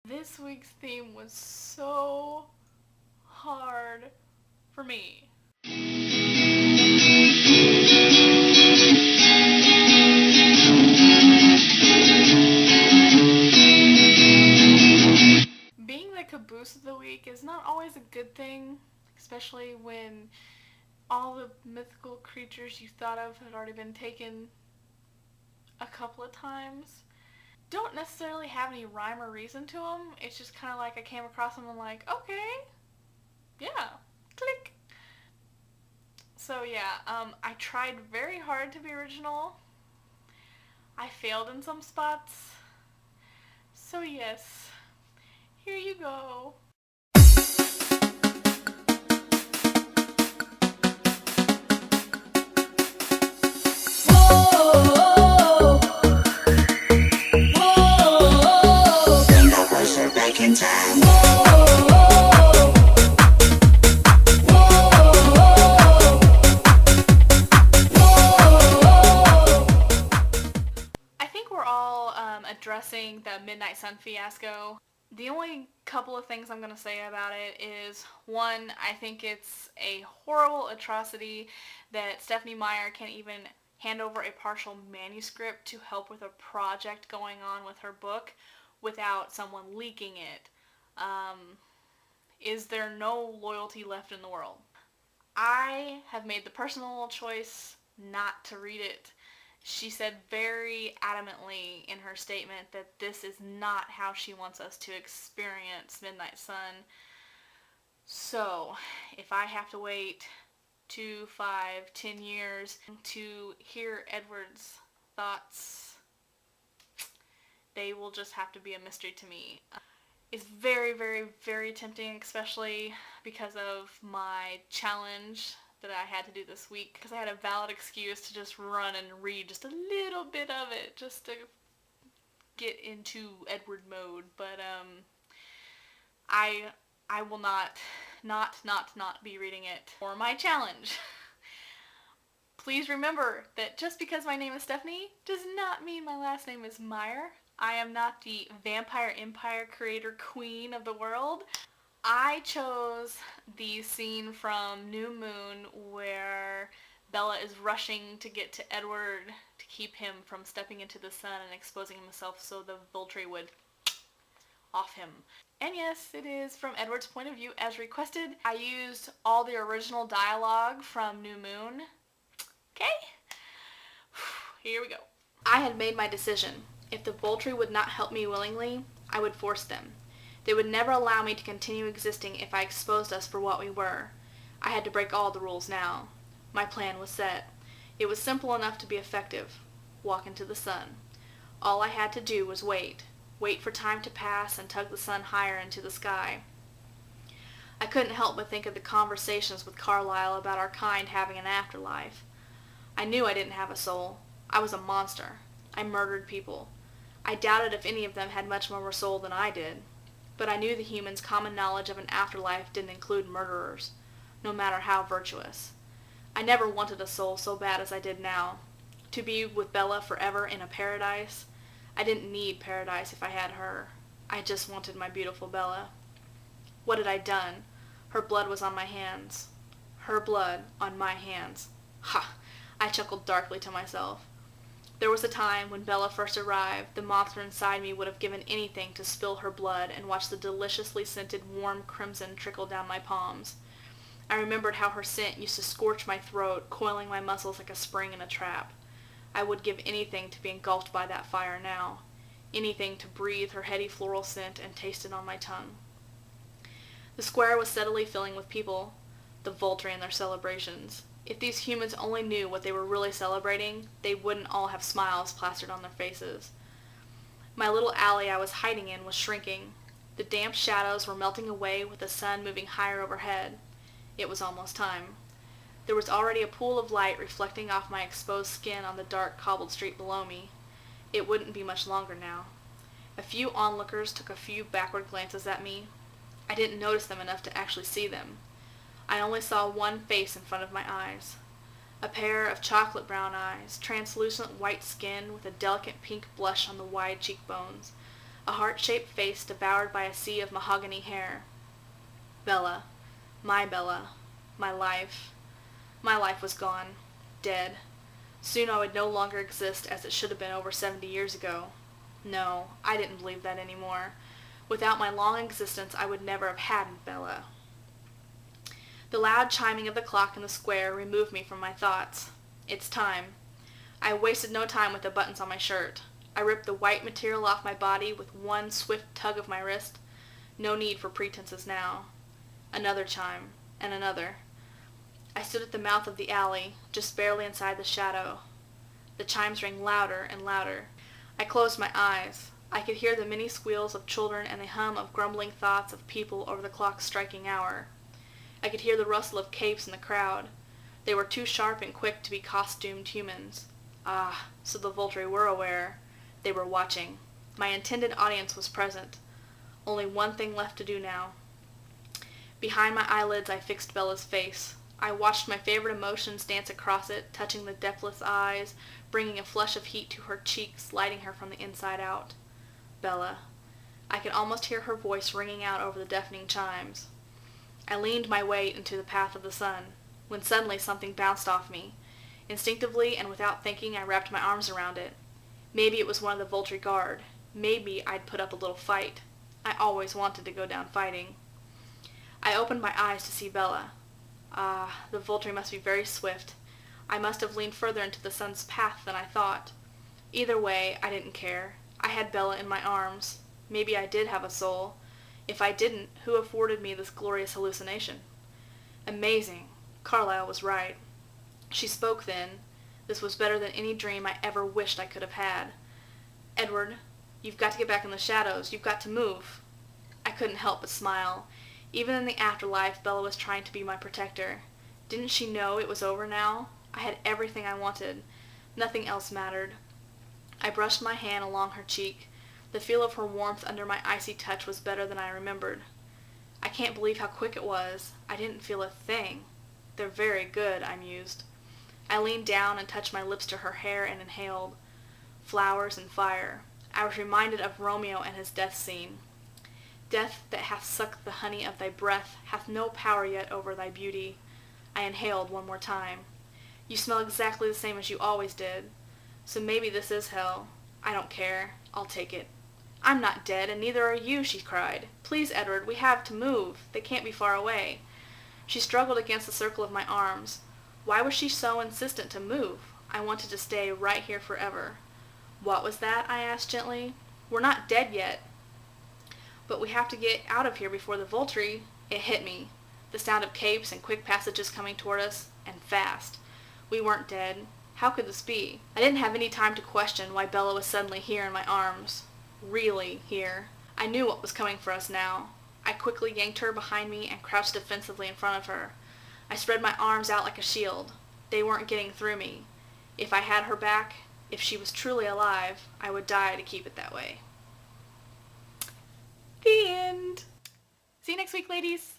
This week's theme was so hard for me. Being the caboose of the week is not always a good thing, especially when all the mythical creatures you thought of had already been taken a couple of times. Don't necessarily have any rhyme or reason to them. It's just kind of like I came across them and I'm like, okay, yeah, click. So yeah, I tried very hard to be original. I failed in some spots. So yes, here you go. Back in time. I think we're all addressing the Midnight Sun fiasco. The only couple of things I'm going to say about it is, one, I think it's a horrible atrocity that Stephenie Meyer can't even hand over a partial manuscript to help with a project going on with her book without someone leaking it. Is there no loyalty left in the world? I have made the personal choice not to read it. She said very adamantly in her statement that this is not how she wants us to experience Midnight Sun. So, if I have to wait 2, 5, 10 years to hear Edward's thoughts, they will just have to be a mystery to me. It's very, very, very tempting, especially because of my challenge that I had to do this week, because I had a valid excuse to just run and read just a little bit of it just to get into Edward mode. But I will not be reading it for my challenge. Please remember that just because my name is Stephenie does not mean my last name is Meyer. I am not the Vampire Empire creator queen of the world. I chose the scene from New Moon where Bella is rushing to get to Edward to keep him from stepping into the sun and exposing himself so the Volturi would off him. And yes, it is from Edward's point of view as requested. I used all the original dialogue from New Moon. Okay? Here we go. I had made my decision. If the Volturi would not help me willingly, I would force them. They would never allow me to continue existing if I exposed us for what we were. I had to break all the rules now. My plan was set. It was simple enough to be effective. Walk into the sun. All I had to do was wait. Wait for time to pass and tug the sun higher into the sky. I couldn't help but think of the conversations with Carlyle about our kind having an afterlife. I knew I didn't have a soul. I was a monster. I murdered people. I doubted if any of them had much more of a soul than I did. But I knew the humans' common knowledge of an afterlife didn't include murderers, no matter how virtuous. I never wanted a soul so bad as I did now. To be with Bella forever in a paradise. I didn't need paradise if I had her. I just wanted my beautiful Bella. What had I done? Her blood was on my hands. Her blood on my hands. Ha! I chuckled darkly to myself. There was a time when Bella first arrived, the monster inside me would have given anything to spill her blood and watch the deliciously scented warm crimson trickle down my palms. I remembered how her scent used to scorch my throat, coiling my muscles like a spring in a trap. I would give anything to be engulfed by that fire now, anything to breathe her heady floral scent and taste it on my tongue. The square was steadily filling with people, the Volturi and their celebrations. If these humans only knew what they were really celebrating, they wouldn't all have smiles plastered on their faces. My little alley I was hiding in was shrinking. The damp shadows were melting away with the sun moving higher overhead. It was almost time. There was already a pool of light reflecting off my exposed skin on the dark cobbled street below me. It wouldn't be much longer now. A few onlookers took a few backward glances at me. I didn't notice them enough to actually see them. I only saw one face in front of my eyes. A pair of chocolate brown eyes, translucent white skin with a delicate pink blush on the wide cheekbones. a heart-shaped face devoured by a sea of mahogany hair. Bella. My Bella. My life. My life was gone. Dead. Soon I would no longer exist as it should have been over 70 years ago. No, I didn't believe that anymore. Without my long existence, I would never have had Bella. The loud chiming of the clock in the square removed me from my thoughts. It's time. I wasted no time with the buttons on my shirt. I ripped the white material off my body with one swift tug of my wrist. No need for pretenses now. Another chime, and another. I stood at the mouth of the alley, just barely inside the shadow. The chimes rang louder and louder. I closed my eyes. I could hear the many squeals of children and the hum of grumbling thoughts of people over the clock's striking hour. I could hear the rustle of capes in the crowd. They were too sharp and quick to be costumed humans. Ah, so the Volturi were aware. They were watching. My intended audience was present. Only one thing left to do now. Behind my eyelids I fixed Bella's face. I watched my favorite emotions dance across it, touching the depthless eyes, bringing a flush of heat to her cheeks, lighting her from the inside out. Bella. I could almost hear her voice ringing out over the deafening chimes. I leaned my weight into the path of the sun, when suddenly something bounced off me. Instinctively and without thinking, I wrapped my arms around it. Maybe it was one of the Volturi guard. Maybe I'd put up a little fight. I always wanted to go down fighting. I opened my eyes to see Bella. Ah, the Volturi must be very swift. I must have leaned further into the sun's path than I thought. Either way, I didn't care. I had Bella in my arms. Maybe I did have a soul. If I didn't, who afforded me this glorious hallucination? Amazing. Carlyle was right. She spoke then. This was better than any dream I ever wished I could have had. Edward, you've got to get back in the shadows. You've got to move. I couldn't help but smile. Even in the afterlife, Bella was trying to be my protector. Didn't she know it was over now? I had everything I wanted. Nothing else mattered. I brushed my hand along her cheek. The feel of her warmth under my icy touch was better than I remembered. I can't believe how quick it was. I didn't feel a thing. They're very good, I mused. I leaned down and touched my lips to her hair and inhaled. Flowers and fire. I was reminded of Romeo and his death scene. Death that hath sucked the honey of thy breath hath no power yet over thy beauty. I inhaled one more time. You smell exactly the same as you always did. So maybe this is hell. I don't care. I'll take it. I'm not dead, and neither are you, she cried. Please, Edward, we have to move. They can't be far away. She struggled against the circle of my arms. Why was she so insistent to move? I wanted to stay right here forever. What was that? I asked gently. We're not dead yet. But we have to get out of here before the Volturi. It hit me. The sound of capes and quick passages coming toward us, and fast. We weren't dead. How could this be? I didn't have any time to question why Bella was suddenly here in my arms. Really here. I knew what was coming for us now. I quickly yanked her behind me and crouched defensively in front of her. I spread my arms out like a shield. They weren't getting through me. If I had her back, if she was truly alive, I would die to keep it that way. The end. See you next week, ladies.